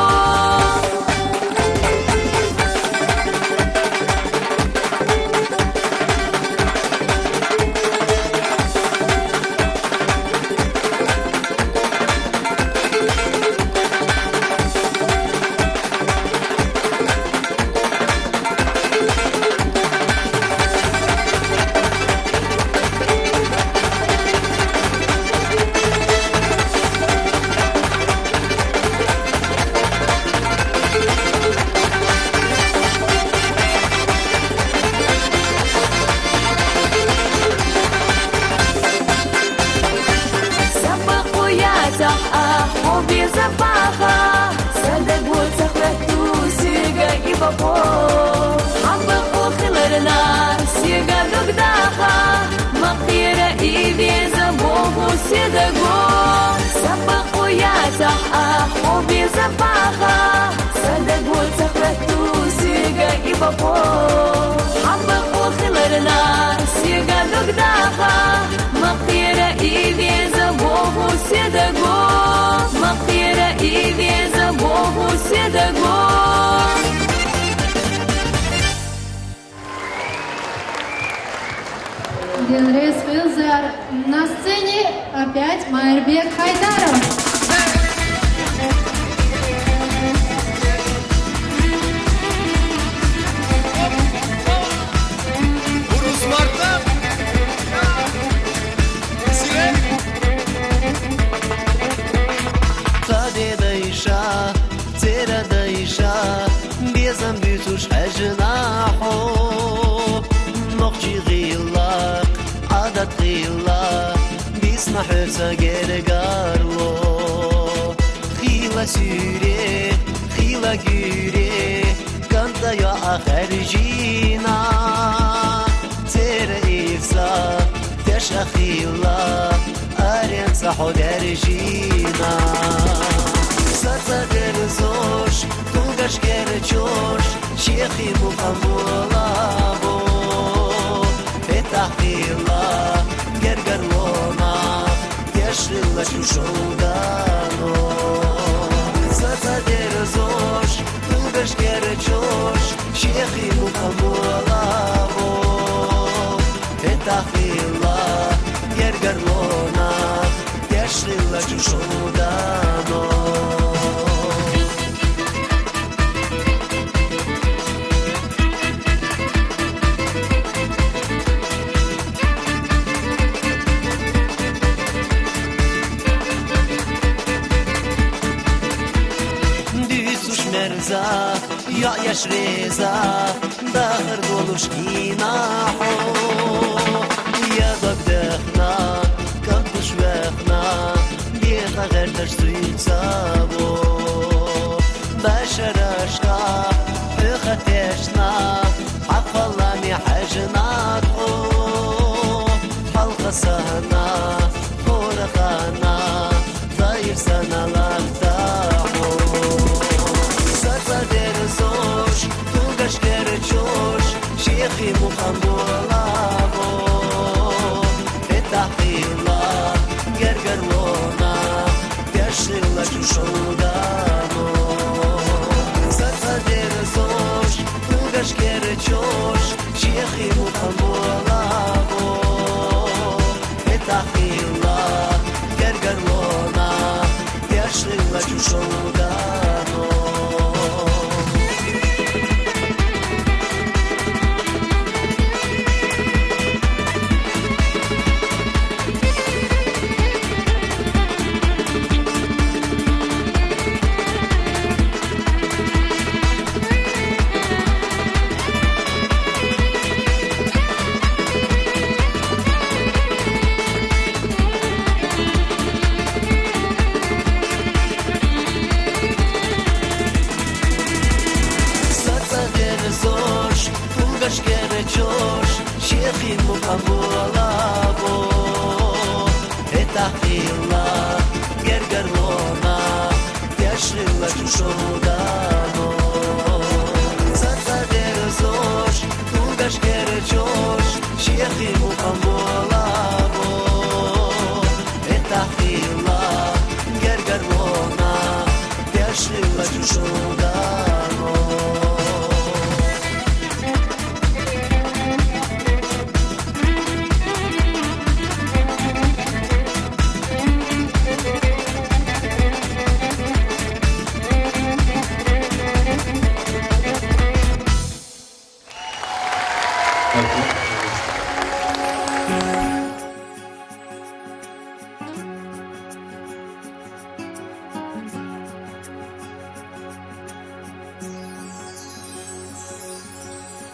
запаха Садагу цахвету сига и бабо Абаку хиларна сига догдаха Мaqira и веза богу седагу Сабаку я цаха оби запаха Садагу цахвету сига и бабо Абаку хиларна сига догдаха Maqira и веза богу седагу Maqira и веза богу седагу Vienreiz Vilzē Краснодар. На сцене опять Майербек Хайдаров. بيزم بيتوش أجناحه نقجي غيلاق عادت غيلاق بيسمح تغير قارلو خيلة سوري خيلة قيري كانت يا آخر جينا تير إفسا تشا خيلة أرين صحو درجينا Saçadır zoş, tulgaş gerçoş, Şeyhi mukamulabo, Fetahila, gergarlona, Yaşlıla çuşulgano. Saçadır zoş, tulgaş gerçoş, Şeyhi mukamulabo, Fetahila, gergarlona, Yaşlıla çuşulgano. يا يشريزا داخر قولوش كيناحو يا دقدخنا كنتوش وخنا بيخا غير تشتوي تسابو بشر اشقا بختشنا حفلاني حجناكو حلقة سهنا ورخانا ضيف سنة لقتاحو Zosh, tulgash gerçosh, Şeyhi mukambolabo, Fetahila, gergarlona, Yaşlıla çuşulgano. Saçadır zosh, tulgash gerçosh, Şeyhi mukambolabo, Fetahila, gergarlona, Yaşlıla çuşulgano. Şeyhi mukambolabo, Fetahila, gergarlona, Yaşlıla çuşulgano. Saçadır zosh, tulgash gerçosh, Şeyhi mukambolabo, Fetahila, gergarlona, Yaşlıla çuşulgano.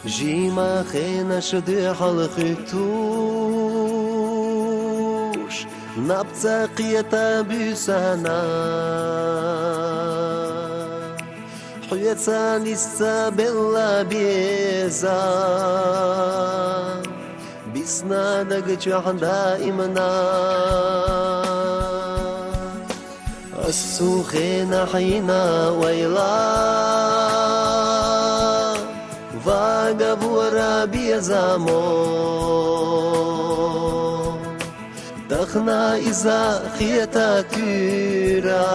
جيما خينا شدي حلقي توش نبتا قيتا بسانا حيتا نستا بلا بيزا بسنا دقجوحن دائمنا السوخينا حينا ويلا Вагавора безамо, Дахна иза хета кюра,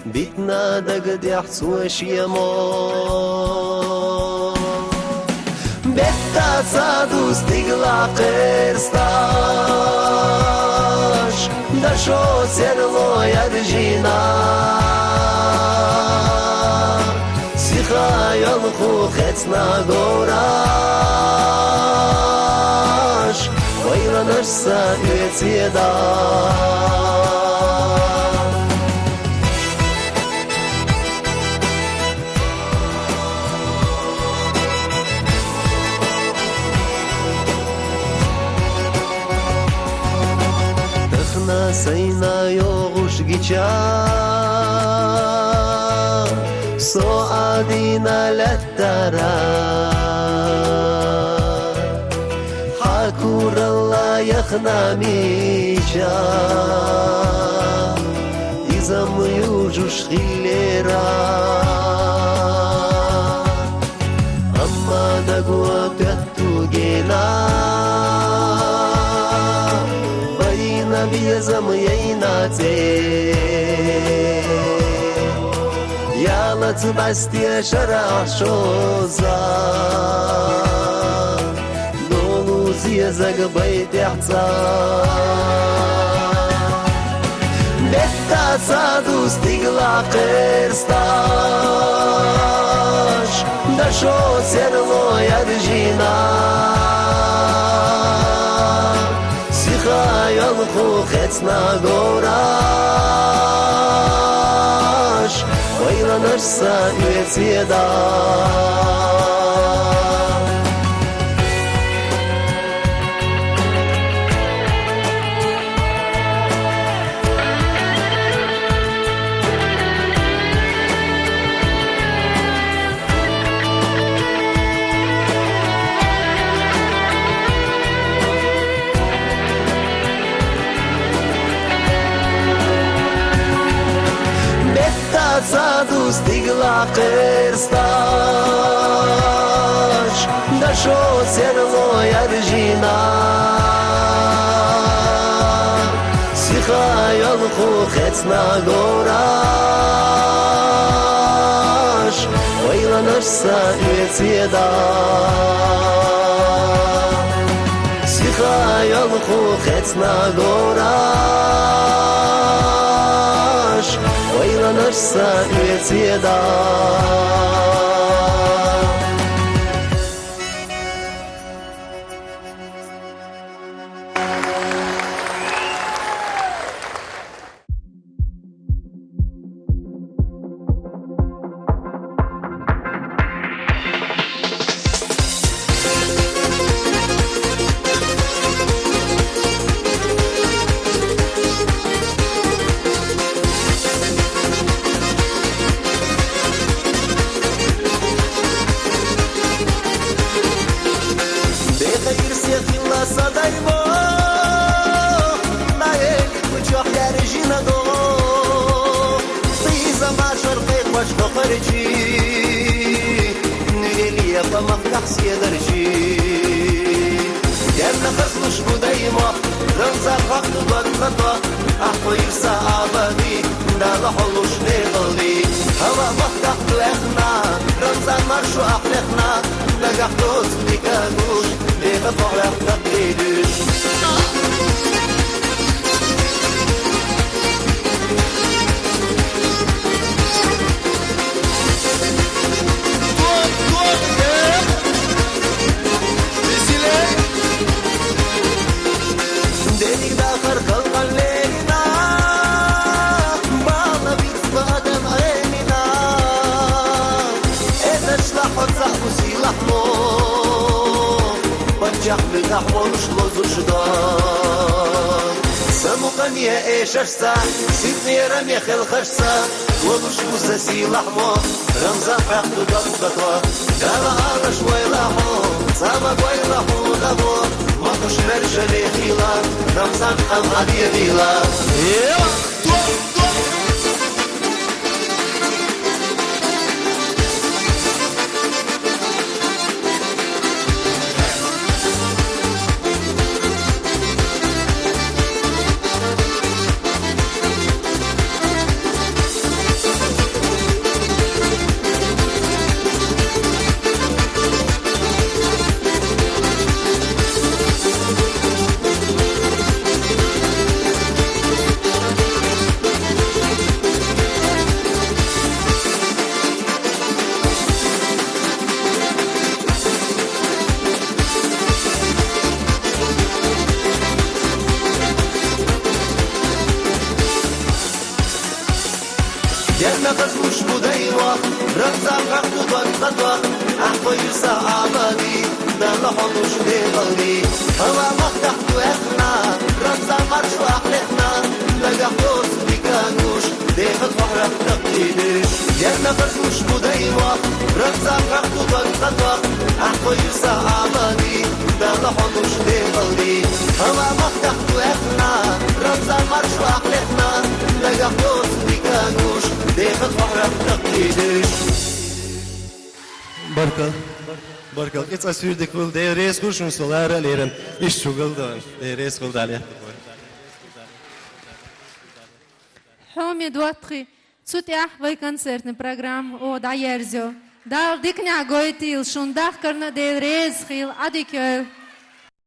Битна дагадях суашьямо. Betta du stigla kerstash Da sho serlo yarjina Sikhayal khu khetsna gorash Vayranash sa üetsiyeda Sayna yogush gicha So adina lattara Hakur Allah yakhna micha Izam yujush khilera Amma dagwa pyattu gena Bezam yeinate Yalat bastia sharashoza Dolu ziyazag baytehza Betta sadu stigla kerstash Da sho serlo yarjina Sikhayal khu khetsna gorash Vayranash sa üetsiyeda Sadu stigla kerstash Da sho serlo yarjina Sikhayal khu khetsna gorash Vayranash sa üetsiyeda Sikhayal khu khetsna gorash Vayranash sa üetsiyeda Шашца, ситнера мехел хашца, лодушку заси лахмо, рамзан пахту датва, гала ана швой лахмо, сама гой лахмо даво, матуш мершали хила, рамзан ам адия вила. أخوي سعبالي نلحن شديغلي هوا مفتح وإحنا رمزة مرش وأحلحنا لقى حوص بكانوش ديخل فحرك تقليدش يانا فرشوش مدايوة رمزة فرق وطنطة أخوي سعبالي نلحن شديغلي هوا مفتح وإحنا رمزة مرش وأحلحنا لقى حوص بكانوش ديخل فحرك تقليدش Barkal, iets als u de kwel de reis kurşun solara leren iş çugaldan de reis kwel dalya. حومي دواتخي цути ахвай концертный программ о да ерзё. Дал дикня гойтил шундах карна дел рез хил адикёл.